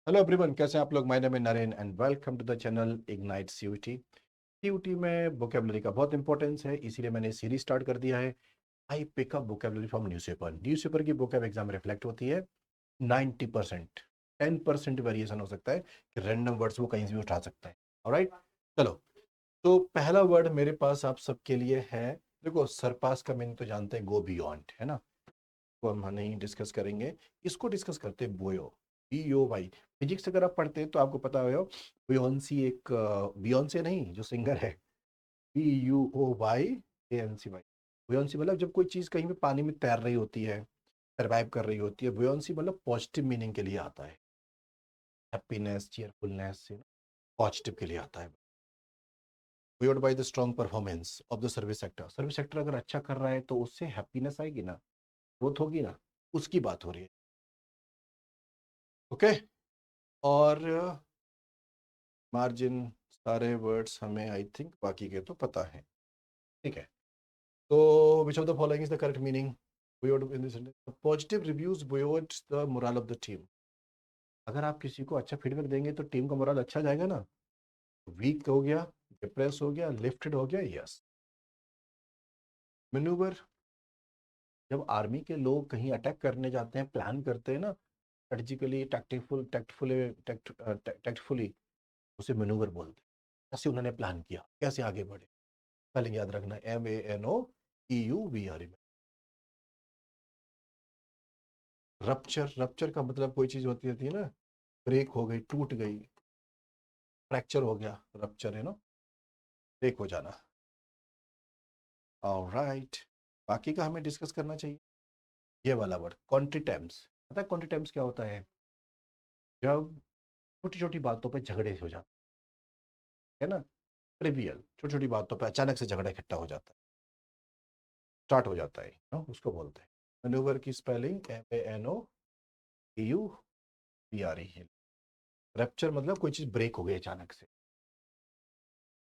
Hello everyone, कैसे हैं आप लोग। My name is Naren and welcome to the channel ignite CUT. CUT में वोकेबलरी का बहुत इंपॉर्टेंस है, इसीलिए मैंने सीरीज स्टार्ट कर दिया है। आई pickup vocabulary from newspaper. Newspaper की वोकेब एग्जाम रिफ्लेक्ट होती है 90%। 10% वेरिएशन हो सकता है कि रैंडम वर्ड्स वो कहीं से भी उठा सकता है। ऑलराइट, चलो। तो पहला वर्ड मेरे पास आप सबके लिए है। देखो, सरपास का मीनिंग तो जानते हैं, गो बियॉन्ड, है ना। को हम नहीं डिस्कस करेंगे, इसको डिस्कस करते हैं। बोयो, BOY। फिजिक्स अगर आप पढ़ते हैं तो आपको पता हो, बियोंसी एक बियोंसे नहीं जो सिंगर है, BUOYANCY। बुयांसी मतलब जब कोई चीज़ कहीं पे पानी में तैर रही होती है, सर्वाइव कर रही होती है। बुयांसी मतलब पॉजिटिव मीनिंग के लिए आता है, हैप्पीनेस, चीयरफुलनेस से पॉजिटिव के लिए आता है। Buoyed by the strong performance of the service sector. Service sector अगर अच्छा कर रहा है तो उससे हैप्पीनेस आएगी ना, ग्रोथ होगी ना, उसकी बात हो रही है। ओके। और मार्जिन, सारे वर्ड्स हमें आई थिंक बाकी के तो पता है। ठीक है। तो which of the following is the correct meaning? Buoyed in this positive reviews buoyed the moral of the team. अगर आप किसी को अच्छा फीडबैक देंगे तो टीम का मोरल अच्छा जाएगा ना। वीक हो गया, डिप्रेस हो गया, लिफ्टेड हो गया, यस। मैन्यूवर, जब आर्मी के लोग कहीं अटैक करने जाते हैं, प्लान करते हैं ना, स्ट्रेटेजिकली, टैक्टफुली, उसे मैन्यूवर बोलते हैं। कैसे उन्होंने प्लान किया, कैसे आगे बढ़े। स्पेलिंग याद रखना, MANOEUVR। रप्चर, रप्चर का मतलब कोई चीज होती रहती है ना, ब्रेक हो गई, टूट गई। फ्रैक्चर हो गया, रप्चर है ना, ब्रेक हो जाना। ऑलराइट, बाकी का हमें डिस्कस करना चाहिए। ये वाला वर्ड कॉन्ट्रीटेम्स, पता है कॉन्ट्रीटेम्स क्या होता है? जब छोटी छोटी बातों पे झगड़े हो जाते है ना, ट्रिवियल छोटी छोटी बातों पे अचानक से झगड़ा इकट्ठा हो जाता है, स्टार्ट हो जाता है ना, उसको बोलते हैं। मैन्यूवर की स्पेलिंग MANOEUVR है। रप्चर मतलब कोई चीज ब्रेक हो गई अचानक से।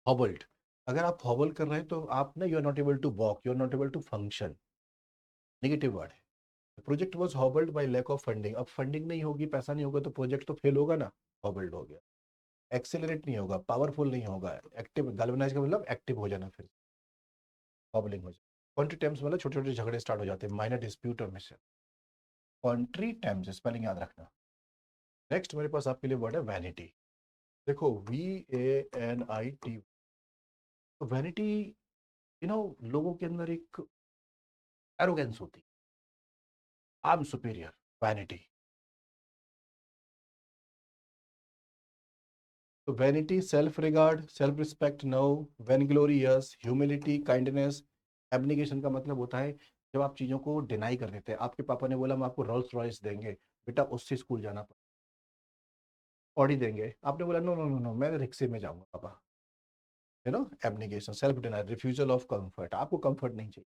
हॉबल्ड, अगर आप हॉबल कर रहे हैं तो आप ना, you are not able to walk, you are not able to function. Negative word है। Project was hobbled by lack of funding. अब फंडिंग नहीं होगी, पैसा नहीं होगा तो प्रोजेक्ट तो फेल होगा ना, हॉबल्ड हो गया। एक्सेलरेट नहीं होगा, पावरफुल नहीं होगा, एक्टिव, गैल्वेनाइज का मतलब एक्टिव हो जाना, फिर हॉबलिंग हो जाए। कॉन्ट्री टेम्स मतलब छोटे छोटे झगड़े स्टार्ट हो जाते हैं, माइनर डिस्प्यूट और मिशन। कॉन्ट्री टेम्स स्पेलिंग याद रखना। नेक्स्ट मेरे पास आपके लिए वर्ड है वैनिटी। देखो, VANIT। तो वैनिटी, लोगों के अंदर एक एरोगेंस होती है, आई एम सुपीरियर, वैनिटी। तो vanity, self regard, self respect, no. Vain glory, yes. Humility, kindness. Abnegation का मतलब होता है जब आप चीज़ों को डिनाई कर देते हैं। आपके पापा ने बोला हम आपको रोल्स रॉयस देंगे, बेटा उससे स्कूल जाना पड़ा। ऑडी देंगे, आपने बोला नो नो नो नो, मैं रिक्शे में जाऊंगा पापा। Abnegation, self deny, refusal of comfort, आपको कंफर्ट नहीं चाहिए।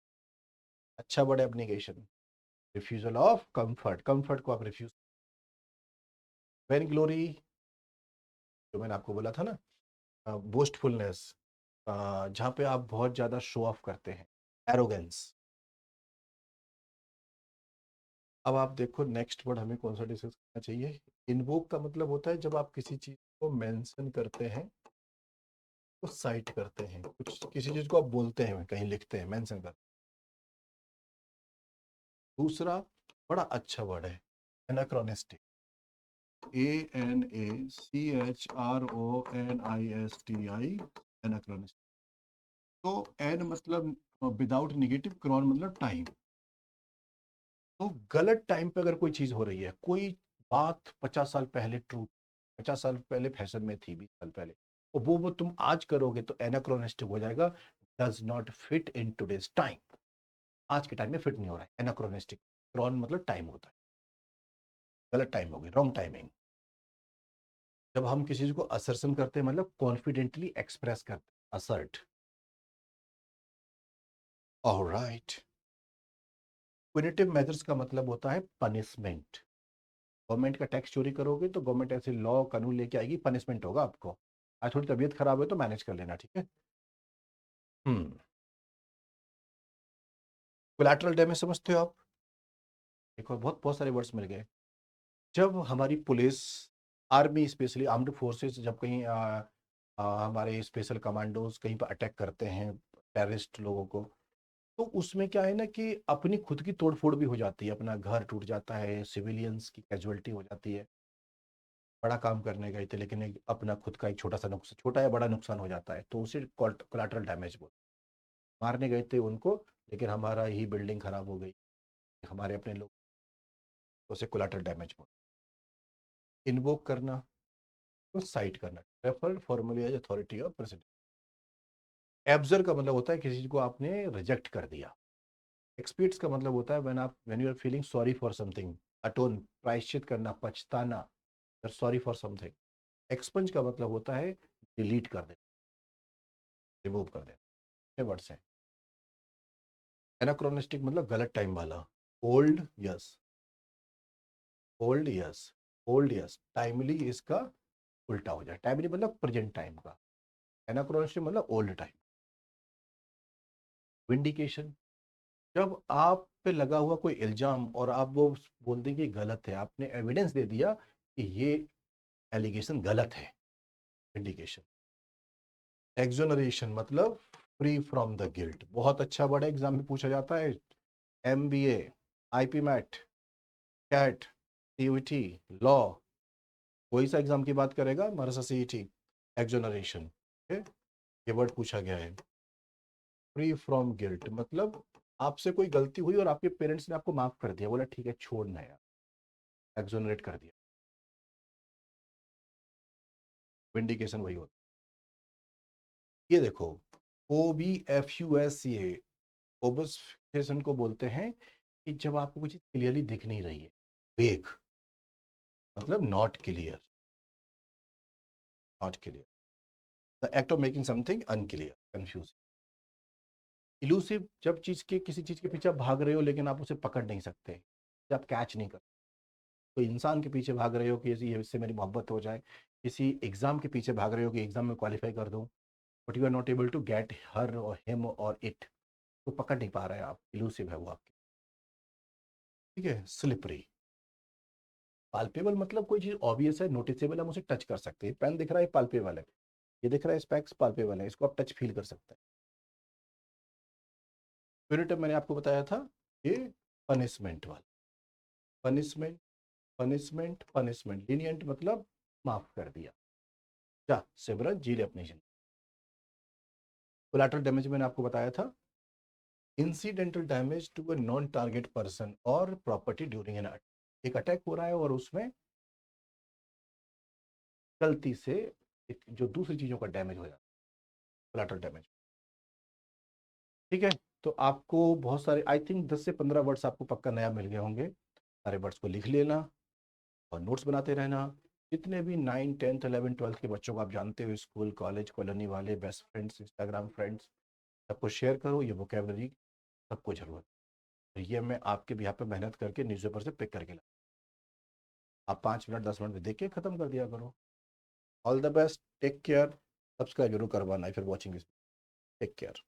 अच्छा word abnegation, refusal of comfort, comfort को आप रिफ्यूज। वैन ग्लोरी, जो मैंने आपको बोला था ना, बोस्टफुलनेस, जहाँ पे आप बहुत ज़्यादा शो ऑफ करते हैं, एरोगेंस। अब आप देखो नेक्स्ट वर्ड हमें कौन सा डिस्कस करना चाहिए। इन्वोक का मतलब होता है जब आप किसी चीज़ को मेंशन करते हैं, तो साइट करते हैं, कुछ किसी चीज़ को आप बोलते हैं, कहीं लिखते हैं, मेंशन करते हैं। दूसरा बड़ा अच्छा वर्ड है, एनाक्रोनिस्टिक। ANACHRONISTI, anachronistic. तो एन मतलब विदाउट निगेटिव, क्रॉन मतलब टाइम। तो गलत टाइम पे अगर कोई चीज हो रही है, कोई बात 50 साल पहले ट्रू, 50 साल पहले फैशन में थी, 20 साल पहले, और वो तुम आज करोगे तो एनाक्रोनिस्टिक हो जाएगा। Does not fit in today's time, आज के टाइम में फिट नहीं हो रहा है, एनाक्रोनिस्टिक। क्रॉन मतलब टाइम होता है, गलत टाइम हो गई, रॉन्ग टाइमिंग। जब हम किसी चीज को असर्शन करते हैं मतलब कॉन्फिडेंटली एक्सप्रेस करते हैं, असर्ट। ऑलराइट। पुनिटिव मेजर्स का मतलब होता है पनिशमेंट। गवर्नमेंट का टैक्स चोरी करोगे तो गवर्नमेंट ऐसे लॉ कानून लेके आएगी, पनिशमेंट होगा आपको। आज थोड़ी तबीयत खराब है तो मैनेज कर लेना, ठीक है। हम्म। कोलैटरल डैमेज समझते हो आप? देखो बहुत बहुत सारे वर्ड्स मिल गए। जब हमारी police army specially armed forces जब कहीं हमारे स्पेशल कमांडोज कहीं पर अटैक करते हैं टेररिस्ट लोगों को, तो उसमें क्या है ना कि अपनी खुद की तोड़फोड़ भी हो जाती है, अपना घर टूट जाता है, सिविलियंस की कैजुअलिटी हो जाती है। बड़ा काम करने गए थे लेकिन एक अपना खुद का एक छोटा सा नुकसान, छोटा या बड़ा नुकसान हो जाता है, तो उसे कोलैटरल डैमेज बोलते हैं। मारने गए थे उनको, लेकिन हमारा ही बिल्डिंग खराब हो गई, हमारे अपने लोग, तो उसे कोलैटरल डैमेज बोलते हैं। इन्वोक करना, तो साइट करना, refer formally as authority of president. Abjure का मतलब होता है किसी चीज को आपने रिजेक्ट कर दिया। एक्सपीट्स का मतलब होता है when you are feeling sorry for something, atone, प्रायश्चित करना, पछताना, सॉरी फॉर समथिंग। एक्सपंज का मतलब होता है डिलीट कर देना, रिमूव कर देना, वर्ड्स हैं। एनाक्रोनिस्टिक मतलब गलत टाइम वाला। Old yes, old yes, old yes. Timely इसका उल्टा हो जाए, टाइमली मतलब प्रेजेंट टाइम का, एनाक्रोनिस्टिक मतलब ओल्ड टाइम। विंडिकेशन, जब आप पे लगा हुआ कोई इल्जाम और आप वो बोल दें कि गलत है, आपने एविडेंस दे दिया कि ये एलिगेशन गलत है, विंडिकेशन। एक्सोनरेशन मतलब फ्री फ्रॉम द गिल्ट, बहुत अच्छा, बड़ा एग्जाम में पूछा जाता है। MBA, IP MAT, CAT, CUT, law, कोई सा एग्जाम की बात करेगा हमारा सा CET। एक्सोनरेशन, ये वर्ड पूछा गया है। फ्री फ्रॉम गिल्ट मतलब आपसे कोई गलती हुई और आपके पेरेंट्स ने आपको माफ कर दिया, बोला ठीक है छोड़ना यार, एक्सोनरेट कर दिया। विंडिकेशन वही होता है। ये देखो, OBFUS, ये ओबसफिकेशन को बोलते हैं कि जब आपको कुछ क्लियरली दिख नहीं रही है, वेग मतलब not clear, not clear, the act of making something unclear, confuse. Elusive, जब चीज के किसी चीज के पीछे आप भाग रहे हो लेकिन आप उसे पकड़ नहीं सकते, जब आप कैच नहीं कर, तो इंसान के पीछे भाग रहे हो कि ये इससे मेरी मोहब्बत हो जाए, किसी एग्जाम के पीछे भाग रहे हो कि एग्जाम में क्वालिफाई कर दूं, but you are not able to get her और हिम और इट, तो पकड़ नहीं पा रहे हैं आप, इलूसिव है वो आपके। ठीक है। स्लिपरी, पाल्पेबल मतलब कोई चीज ऑब्वियस है, नोटिसेबल, हम उसे टच कर सकते हैं, पेन दिख रहा है पाल्पेबल है, ये दिख रहा है स्पेक्स पाल्पेबल है, इसको आप टच फील कर सकते हैं। प्यूरिटम मैंने आपको बताया था, ये पनिशमेंट वाला, पनिशमेंट, पनिशमेंट, पनिशमेंट। लीनियंट मतलब माफ कर दिया, जा सिमरन जी ले अपनी जिंदगी। कोलैटरल डैमेज मैंने आपको बताया था, incidental damage to a non target person और प्रॉपर्टी ड्यूरिंग एन अटैक। एक अटैक हो रहा है और उसमें गलती से जो दूसरी चीजों का डैमेज हो जाता है, कोलैटरल डैमेज। ठीक है। तो आपको बहुत सारे, आई थिंक 10 से 15 वर्ड्स आपको पक्का नया मिल गए होंगे, सारे वर्ड्स को लिख लेना और नोट्स बनाते रहना। जितने भी 9, 10, 11, 12 के बच्चों को आप जानते हो, स्कूल कॉलेज कॉलोनी वाले बेस्ट फ्रेंड्स, इंस्टाग्राम फ्रेंड्स, सबको शेयर करो, ये वोकेबलरी सबको जरूरत है। तो ये मैं आपके भी यहाँ पे मेहनत करके न्यूज़पेपर से पिक करके ला, आप 5 मिनट 10 मिनट में देख के खत्म कर दिया करो। All the best, take care, subscribe जरूर करवाना, फिर वॉचिंग, टेक केयर।